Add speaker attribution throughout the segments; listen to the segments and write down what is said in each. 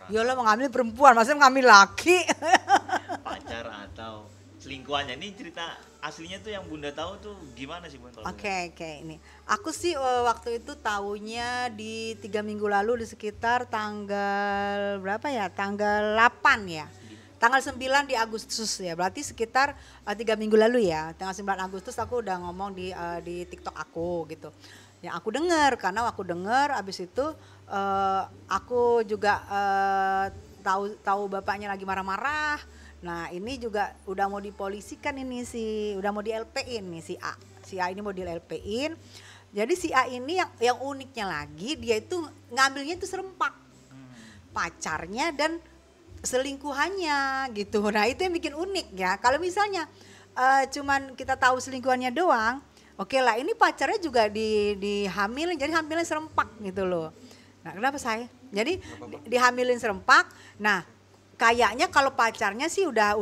Speaker 1: Ya Allah mengambil perempuan, maksudnya mengambil laki.
Speaker 2: pacar atau selingkuhannya. Ini cerita aslinya tuh yang Bunda tahu tuh gimana sih Bun?
Speaker 1: Oke, ini. Aku sih waktu itu tahunya di 3 minggu lalu di sekitar tanggal berapa ya? Tanggal 8 ya. Tanggal 9 di Agustus ya. Berarti sekitar 3 minggu lalu ya. Tanggal 9 Agustus aku udah ngomong di TikTok aku gitu. Yang aku dengar, karena aku dengar abis itu aku juga tahu bapaknya lagi marah-marah. Nah ini juga udah mau dipolisikan ini sih, udah mau di LP-in nih si A. Si A ini mau di LP-in. Jadi si A ini yang uniknya lagi dia itu ngambilnya itu serempak. Pacarnya dan selingkuhannya gitu. Nah itu yang bikin unik ya. Kalau misalnya cuman kita tahu selingkuhannya doang, oke lah ini pacarnya juga dihamilin, jadi hamilnya serempak gitu loh. Nah kenapa saya? Jadi dihamilin serempak. Nah kayaknya kalau pacarnya sih udah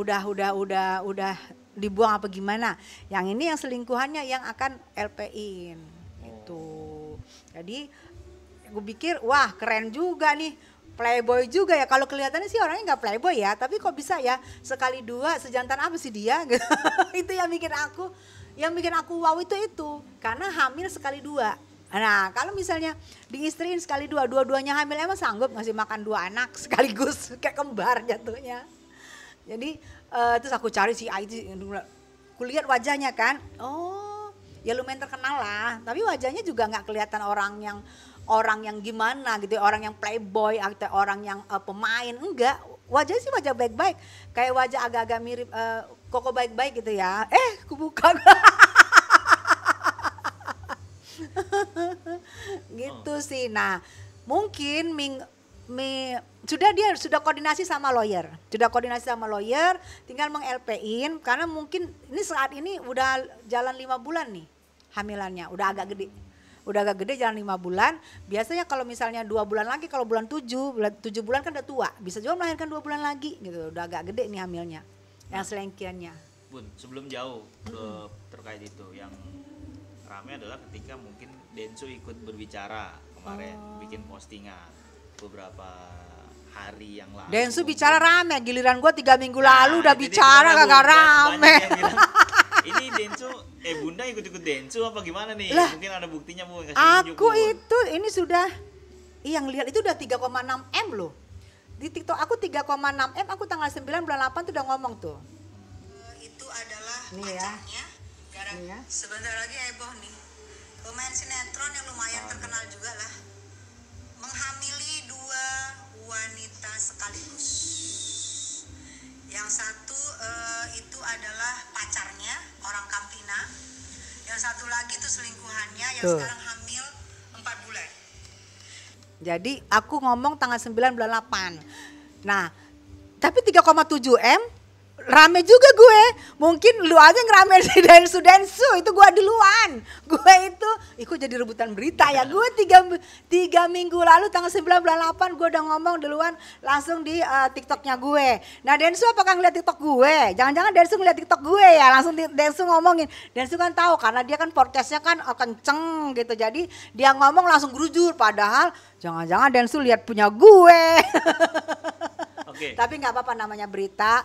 Speaker 1: dibuang apa gimana. Yang ini yang selingkuhannya yang akan LP-in gitu. Jadi gue pikir wah keren juga nih. Playboy juga ya, kalau kelihatannya sih orangnya nggak playboy ya, tapi kok bisa ya sekali dua sejantan apa sih dia gitu. Itu yang bikin aku wow itu karena hamil sekali dua. Nah kalau misalnya diistriin sekali dua-duanya hamil emang sanggup ngasih makan 2 anak sekaligus kayak kembar jatuhnya. Jadi terus aku cari si Aiti, kulihat wajahnya kan, oh ya lumayan terkenal lah, tapi wajahnya juga nggak kelihatan orang yang gimana gitu, orang yang playboy atau orang yang pemain, enggak. Wajahnya sih wajah baik-baik, kayak wajah agak-agak mirip Koko baik-baik gitu ya. Kubuka gitu sih. Nah mungkin sudah koordinasi sama lawyer, tinggal meng-LP-in karena mungkin ini saat ini udah jalan 5 bulan nih hamilannya, udah agak gede jalan 5 bulan. Biasanya kalau misalnya 2 bulan lagi, kalau bulan 7 bulan kan udah tua, bisa juga melahirkan 2 bulan lagi gitu, udah agak gede nih hamilnya, yang selengkiannya.
Speaker 2: Bun, sebelum jauh ke terkait itu, yang rame adalah ketika mungkin Densu ikut berbicara kemarin, bikin postingan beberapa hari yang lalu.
Speaker 1: Densu bicara rame, giliran gua 3 minggu lalu udah bicara kagak rame.
Speaker 2: Ini Densu, Bunda ikut-ikut Densu apa gimana nih?
Speaker 1: Lah,
Speaker 2: mungkin ada buktinya Bu.
Speaker 1: Aku itu ini sudah, yang lihat itu udah 3,6 M loh. Di TikTok aku 3,6 M, aku tanggal 9 bulan 8 tuh udah ngomong tuh. Itu adalah pacarnya. Ya.
Speaker 3: Sebentar lagi heboh nih. Pemain sinetron yang lumayan terkenal juga lah. Menghamili 2 wanita sekaligus. Yang satu itu adalah pacarnya, orang Kampina. Yang satu lagi tuh selingkuhannya yang sekarang hamil 4 bulan.
Speaker 1: Jadi aku ngomong tanggal 9 bulan 8. Nah, tapi 3,7 M rame juga gue. Mungkin lu aja ngeramein si Densu itu gue duluan. Gue itu ikut jadi rebutan berita ya. Gue 3 minggu lalu tanggal 9 bulan 8 gue udah ngomong duluan langsung di TikToknya gue. Nah Densu apakah ngeliat TikTok gue? Jangan-jangan Densu ngeliat TikTok gue ya. Langsung Densu ngomongin. Densu kan tahu karena dia kan podcastnya kan kenceng gitu. Jadi dia ngomong langsung gerujur. Padahal jangan-jangan Densu lihat punya gue.
Speaker 2: Okay.
Speaker 1: Tapi nggak apa-apa, namanya berita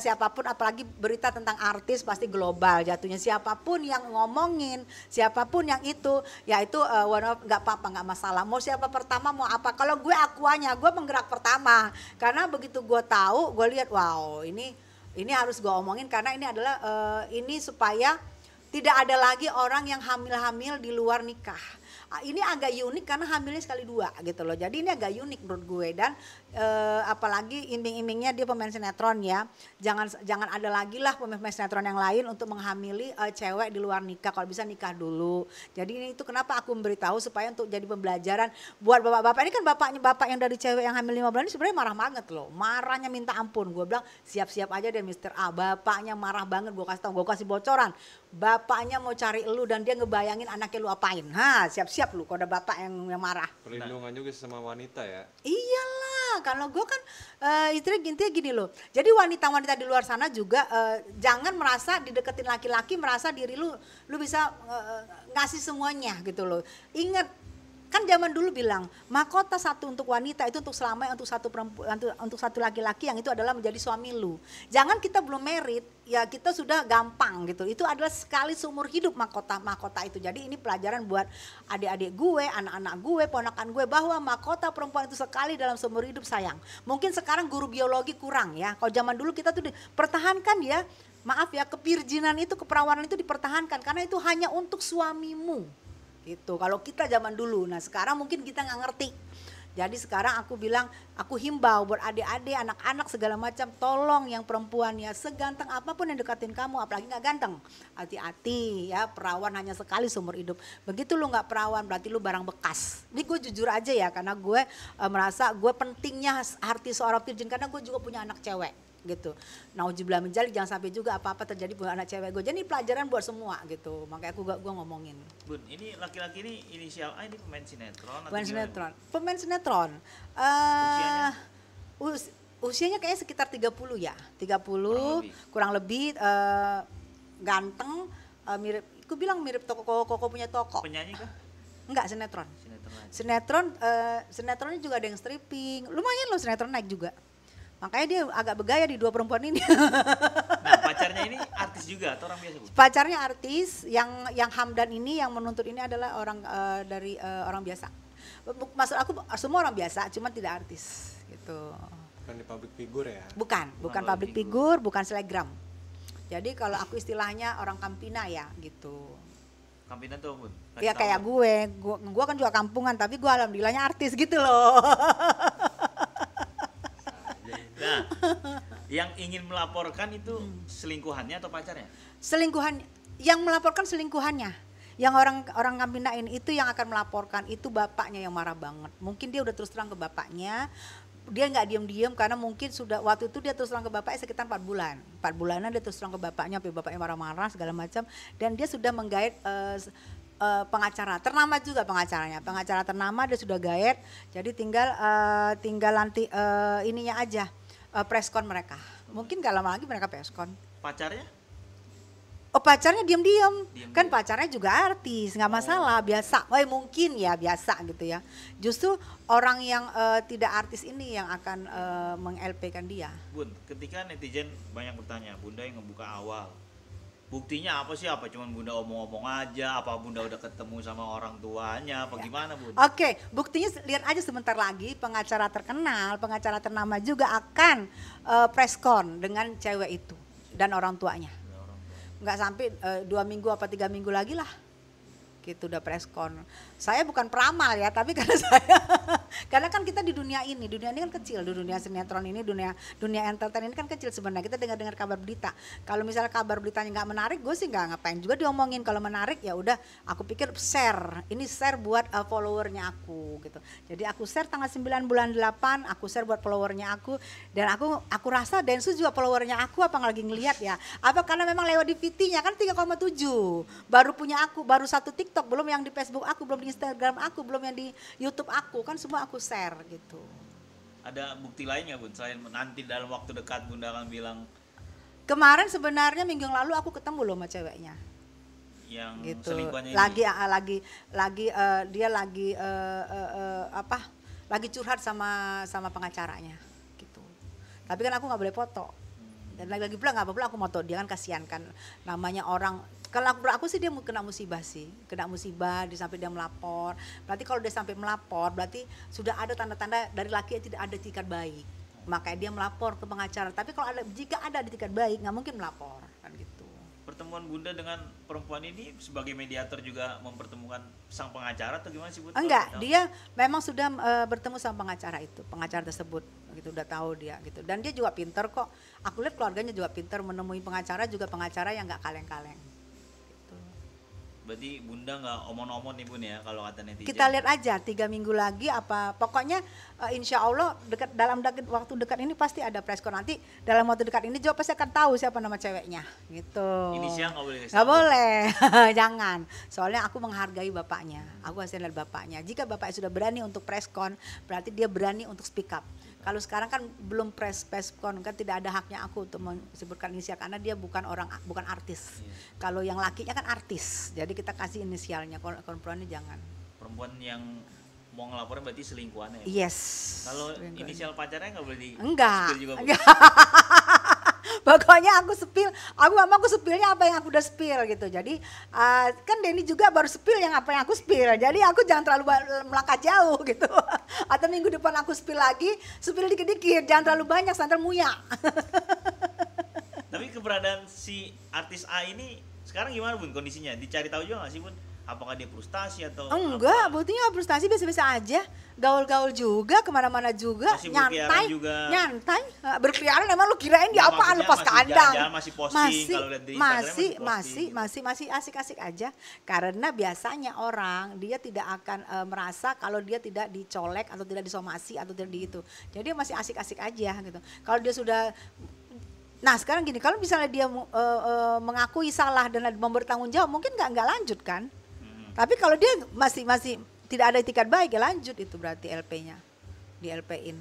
Speaker 1: siapapun, apalagi berita tentang artis pasti global jatuhnya. Siapapun yang ngomongin, siapapun yang itu, ya itu nggak apa-apa, nggak masalah. Mau siapa pertama, mau apa. Kalau gue akuannya, gue penggerak pertama. Karena begitu gue tahu, gue lihat, wow ini harus gue omongin karena ini adalah ini supaya tidak ada lagi orang yang hamil-hamil di luar nikah. Ini agak unik karena hamilnya sekali 2 gitu loh. Jadi ini agak unik menurut gue. Dan apalagi iming-imingnya dia pemain sinetron ya. Jangan ada lagi lah pemain sinetron yang lain untuk menghamili cewek di luar nikah. Kalau bisa nikah dulu. Jadi ini itu kenapa aku memberitahu supaya untuk jadi pembelajaran buat bapak-bapak. Ini kan bapak yang dari cewek yang hamil 5 bulan ini sebenarnya marah banget loh. Marahnya minta ampun. Gue bilang siap-siap aja deh Mr. A. Bapaknya marah banget, gue kasih bocoran. Bapaknya mau cari elu dan dia ngebayangin anaknya lu apain. Siap-siap lu kalau ada bapak yang marah.
Speaker 4: Perlindungan juga sama wanita ya.
Speaker 1: Iyalah, kalau gue kan intinya gini loh. Jadi wanita-wanita di luar sana juga jangan merasa dideketin laki-laki, merasa diri lu bisa ngasih semuanya gitu loh. Ingat, Kan zaman dulu bilang mahkota satu untuk wanita itu untuk selamanya, untuk satu perempuan, untuk satu laki-laki yang itu adalah menjadi suami lu. Jangan kita belum married ya kita sudah gampang gitu. Itu adalah sekali seumur hidup mahkota itu. Jadi ini pelajaran buat adik-adik gue, anak-anak gue, ponakan gue bahwa mahkota perempuan itu sekali dalam seumur hidup sayang. Mungkin sekarang guru biologi kurang ya. Kalau zaman dulu kita tuh dipertahankan ya. Maaf ya, kepirjinan itu, keperawanan itu dipertahankan karena itu hanya untuk suamimu. Gitu. Kalau kita zaman dulu, nah sekarang mungkin kita nggak ngerti. Jadi sekarang aku bilang, aku himbau buat adik-adik, anak-anak segala macam, tolong yang perempuan ya seganteng apapun yang deketin kamu, apalagi nggak ganteng, hati-hati ya, perawan hanya sekali seumur hidup. Begitu lu nggak perawan berarti lu barang bekas. Ini gue jujur aja ya, karena gue merasa gue pentingnya arti seorang virgin karena gue juga punya anak cewek. Gitu. Nauzubillah min dzalik, jangan sampai juga apa-apa terjadi buat anak cewek gue. Jadi pelajaran buat semua gitu. Makanya gue ngomongin.
Speaker 2: Bun, ini laki-laki ini inisial A ini pemain sinetron atau
Speaker 1: Pemain
Speaker 2: gimana,
Speaker 1: sinetron. Pemain sinetron.
Speaker 2: Usianya?
Speaker 1: Usianya kayaknya sekitar 30 ya. 30 kurang lebih ganteng, mirip, aku bilang mirip Koko punya toko.
Speaker 2: Penyanyi kah?
Speaker 1: Enggak, sinetron.
Speaker 2: Sinetron aja.
Speaker 1: Sinetronnya juga ada yang stripping. Lumayan loh sinetron naik juga. Makanya dia agak bergaya di dua perempuan ini.
Speaker 2: Nah, pacarnya ini artis juga atau orang biasa, Bu?
Speaker 1: Pacarnya artis, yang Hamdan ini yang menuntut ini adalah orang dari orang biasa. Maksud aku semua orang biasa, cuma tidak artis gitu.
Speaker 4: Bukan di public figure ya?
Speaker 1: Bukan public figure, bukan selebgram. Jadi kalau aku istilahnya orang Kampina ya gitu.
Speaker 2: Kampina tuh, Bun?
Speaker 1: Ya kayak gue kan juga kampungan, tapi gue alhamdulillahnya artis gitu loh.
Speaker 2: Nah, yang ingin melaporkan itu selingkuhannya atau pacarnya?
Speaker 1: Selingkuhan, yang melaporkan selingkuhannya. Yang orang Kampina ini itu yang akan melaporkan itu bapaknya yang marah banget. Mungkin dia udah terus terang ke bapaknya. Dia nggak diem-diem karena mungkin sudah waktu itu dia terus terang ke bapaknya sekitar 4 bulan. 4 bulanan dia terus terang ke bapaknya, sampai bapaknya marah-marah segala macam. Dan dia sudah menggait pengacara ternama juga, pengacara ternama dia sudah gaet. Jadi tinggal nanti ininya aja, preskon mereka. Mungkin gak lama lagi mereka preskon.
Speaker 2: Pacarnya?
Speaker 1: Oh, pacarnya diam-diam. Kan pacarnya juga artis, nggak masalah, biasa. Mungkin ya biasa gitu ya. Justru orang yang tidak artis ini yang akan meng-LP-kan dia.
Speaker 2: Bun, ketika netizen banyak bertanya, Bunda yang ngebuka awal, buktinya apa sih? Apa cuman Bunda omong-omong aja? Apa Bunda udah ketemu sama orang tuanya? Apa gimana, Bun?
Speaker 1: Oke, buktinya lihat aja sebentar lagi pengacara terkenal, pengacara ternama juga akan preskon dengan cewek itu dan orang tuanya. Nggak sampai 2 minggu apa 3 minggu lagi lah. Gitu udah preskon. Saya bukan peramal ya, tapi karena kan kita di dunia ini kan kecil, di dunia sinetron ini, dunia entertain ini kan kecil sebenarnya. Kita dengar kabar berita. Kalau misalnya kabar beritanya nggak menarik, gue sih nggak ngapain juga diomongin. Kalau menarik ya udah, aku pikir share. Ini share buat followernya aku gitu. Jadi aku share tanggal 9 bulan 8, aku share buat followernya aku, dan aku rasa Densu juga followernya aku apa lagi ngelihat ya. Apa karena memang lewat di VT-nya kan 3,7. Baru punya aku, baru satu TikTok, belum yang di Facebook aku, belum di Instagram aku, belum yang di YouTube aku, kan semua aku share gitu.
Speaker 2: Ada bukti lain nggak, Bun? Selain nanti dalam waktu dekat Bunda akan bilang.
Speaker 1: Kemarin sebenarnya minggu yang lalu aku ketemu loh sama ceweknya.
Speaker 2: Yang
Speaker 1: gitu.
Speaker 2: selingkuhannya ini?
Speaker 1: Dia lagi curhat sama pengacaranya gitu. Tapi kan aku nggak boleh foto. Dan lagi pula nggak apa-apa aku foto, dia kan kasihan kan, namanya orang. Kalau aku sih dia kena musibah dia sampai dia melapor. Berarti kalau dia sampai melapor berarti sudah ada tanda-tanda dari laki yang tidak ada itikat baik. Makanya dia melapor ke pengacara. Tapi kalau jika ada itikat baik nggak mungkin melapor kan gitu.
Speaker 2: Pertemuan Bunda dengan perempuan ini sebagai mediator juga mempertemukan sang pengacara atau gimana sih, Bun?
Speaker 1: Enggak, dia memang sudah bertemu sama pengacara tersebut gitu, udah tahu dia gitu. Dan dia juga pinter kok. Aku lihat keluarganya juga pinter menemui pengacara yang nggak kaleng-kaleng.
Speaker 2: Berarti Bunda nggak omon-omon nih, Bun, ya kalau kata netizen.
Speaker 1: Kita lihat aja 3 minggu lagi apa. Pokoknya insya Allah dalam waktu dekat ini pasti ada preskon. Nanti dalam waktu dekat ini juga pasti akan tahu siapa nama ceweknya gitu.
Speaker 2: Inisial nggak boleh.
Speaker 1: Nggak boleh, jangan. Soalnya aku menghargai bapaknya. Aku hasil lihat bapaknya. Jika bapaknya sudah berani untuk preskon, berarti dia berani untuk speak up. Kalau sekarang kan belum preskon, kan tidak ada haknya aku untuk menyebutkan inisial karena dia bukan artis. Kalau yang lakinya kan artis, jadi kita kasih inisialnya. Kalau perempuan ini jangan.
Speaker 2: Perempuan yang mau ngelaporin berarti selingkuhannya.
Speaker 1: Yes.
Speaker 2: Kalau
Speaker 1: selingkuhan.
Speaker 2: inisial pacarnya nggak boleh di
Speaker 1: Enggak.
Speaker 2: spill juga, Bu?
Speaker 1: Enggak. Pokoknya aku spill, aku gak mau aku spillnya apa yang aku udah spill gitu. Jadi kan Denny juga baru spill yang apa yang aku spill. Jadi aku jangan terlalu melangkah jauh gitu. Atau minggu depan aku spill lagi, spill dikit-dikit, jangan terlalu banyak, santai muya.
Speaker 2: Tapi keberadaan si artis A ini sekarang gimana Bun kondisinya? Dicari tahu juga nggak sih Bun? Apakah dia frustasi atau
Speaker 1: Enggak,
Speaker 2: apa?
Speaker 1: buktinya frustasi biasa-biasa aja. Gaul-gaul juga, kemana-mana juga,
Speaker 2: Masih
Speaker 1: nyantai,
Speaker 2: berkeliaran juga.
Speaker 1: nyantai. Berkeliaran emang lu kirain dia
Speaker 2: Nggak,
Speaker 1: apaan
Speaker 2: maksudnya
Speaker 1: lepas
Speaker 2: masih
Speaker 1: kandang?
Speaker 2: jalan-jalan, masih posting, kalau lihat di Instagram
Speaker 1: masih asik-asik aja. Karena biasanya orang dia tidak akan merasa kalau dia tidak dicolek atau tidak disomasi atau tidak di itu. Jadi dia masih asik-asik aja gitu. Kalau dia sudah Nah sekarang gini, kalau misalnya dia mengakui salah dan mau bertanggung jawab, mungkin nggak lanjut kan? Tapi kalau dia masih tidak ada itikat baik, ya lanjut itu berarti LP-nya di LP-in.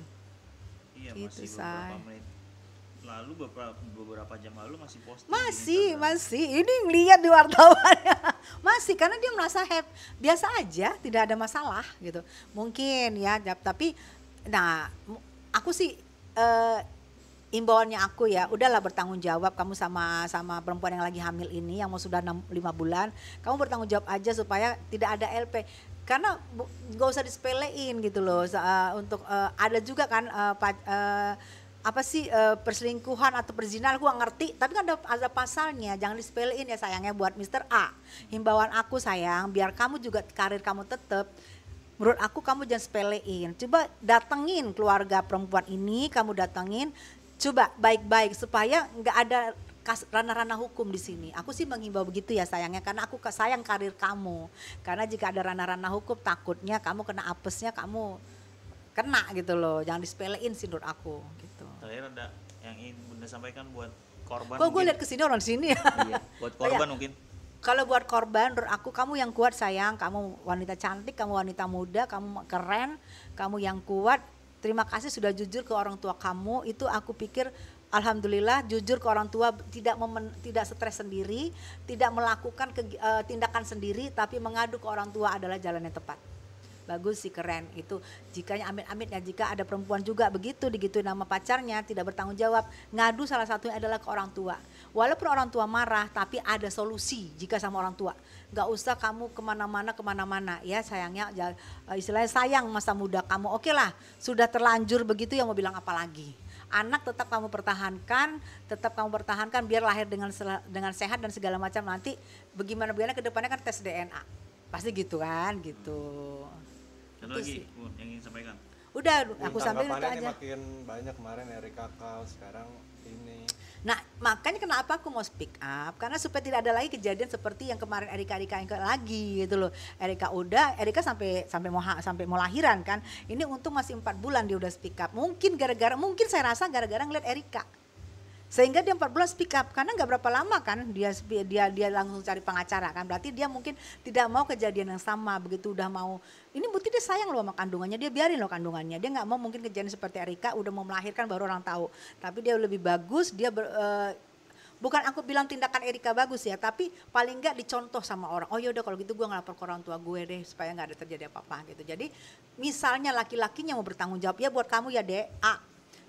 Speaker 2: Iya,
Speaker 1: Gitu,
Speaker 2: masih beberapa
Speaker 1: Say.
Speaker 2: menit lalu, beberapa jam lalu masih posting.
Speaker 1: Masih. Ini ngeliat di wartawannya. Masih, karena dia merasa biasa aja, tidak ada masalah gitu. Mungkin ya, tapi nah aku sih imbauannya aku ya, udahlah bertanggung jawab kamu sama perempuan yang lagi hamil ini yang mau sudah 5 bulan, kamu bertanggung jawab aja supaya tidak ada LP. Karena gak usah disepelein gitu loh. Untuk ada juga kan perselingkuhan atau perzinahan, aku gak ngerti, tapi kan ada pasalnya, jangan disepelein ya sayangnya buat Mr. A. Himbauan aku sayang, biar kamu juga karir kamu tetap. Menurut aku kamu jangan sepelein. Coba datengin keluarga perempuan ini, kamu datengin. Coba baik-baik supaya nggak ada ranah-ranah hukum di sini. Aku sih menghimbau begitu ya sayangnya, karena aku sayang karir kamu. Karena jika ada ranah-ranah hukum, takutnya kamu kena apesnya, kamu kena gitu loh. Jangan disepelein sih menurut aku gitu.
Speaker 2: Terakhir ada yang ingin Bunda sampaikan buat korban.
Speaker 1: Kok gue lihat kesini orang sini ya?
Speaker 2: Iya, buat korban
Speaker 1: Iya.
Speaker 2: mungkin.
Speaker 1: Kalau buat korban, menurut aku kamu yang kuat sayang, kamu wanita cantik, kamu wanita muda, kamu keren, kamu yang kuat. Terima kasih sudah jujur ke orang tua kamu. Itu aku pikir alhamdulillah jujur ke orang tua, tidak stres sendiri, tidak melakukan tindakan sendiri, tapi mengadu ke orang tua adalah jalan yang tepat. Bagus sih, keren itu. Jikanya amit-amit ya, jika ada perempuan juga begitu digituin nama pacarnya, tidak bertanggung jawab, ngadu salah satunya adalah ke orang tua. Walaupun orang tua marah, tapi ada solusi jika sama orang tua. Gak usah kamu kemana-mana ya sayangnya, istilahnya sayang masa muda kamu. Oke lah, sudah terlanjur begitu ya, mau bilang apa lagi. Anak tetap kamu pertahankan biar lahir dengan sehat dan segala macam. Nanti bagaimana ke depannya kan tes DNA. Pasti gitu kan gitu.
Speaker 2: Ada
Speaker 1: Itu
Speaker 2: lagi
Speaker 1: sih.
Speaker 2: Bun yang ingin sampaikan?
Speaker 1: Udah aku sampaikan itu
Speaker 4: Tanggapannya
Speaker 1: aja.
Speaker 4: makin banyak kemarin Erika Kal, sekarang ini.
Speaker 1: Nah makanya kenapa aku mau speak up, karena supaya tidak ada lagi kejadian seperti yang kemarin Erika lagi gitu loh. Erika sampai mau lahiran kan. Ini untung masih 4 bulan dia udah speak up. Mungkin saya rasa gara-gara ngeliat Erika. Sehingga dia 4 bulan speak up, karena nggak berapa lama kan dia langsung cari pengacara kan. Berarti dia mungkin tidak mau kejadian yang sama. Begitu udah mau, ini bukti dia sayang loh sama kandungannya, dia biarin loh kandungannya. Dia nggak mau mungkin kejadian seperti Erika, udah mau melahirkan baru orang tahu. Tapi dia lebih bagus, bukan aku bilang tindakan Erika bagus ya, tapi paling nggak dicontoh sama orang. Oh yaudah kalau gitu gue ngelapor ke orang tua gue deh, supaya nggak ada terjadi apa-apa gitu. Jadi misalnya laki-lakinya mau bertanggung jawab, ya buat kamu ya Dek,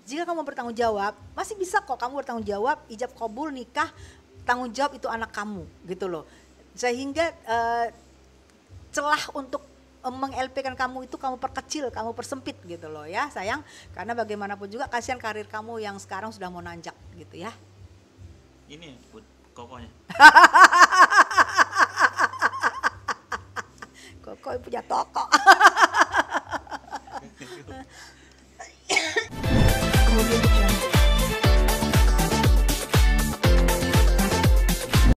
Speaker 1: jika kamu bertanggung jawab, masih bisa kok kamu bertanggung jawab, ijab kabul nikah, tanggung jawab itu anak kamu gitu loh. Sehingga celah untuk meng-LP-kan kamu itu kamu perkecil, kamu persempit gitu loh ya sayang. Karena bagaimanapun juga kasihan karir kamu yang sekarang sudah mau nanjak gitu ya.
Speaker 2: Ini kokohnya.
Speaker 1: Kok punya toko. Kemudian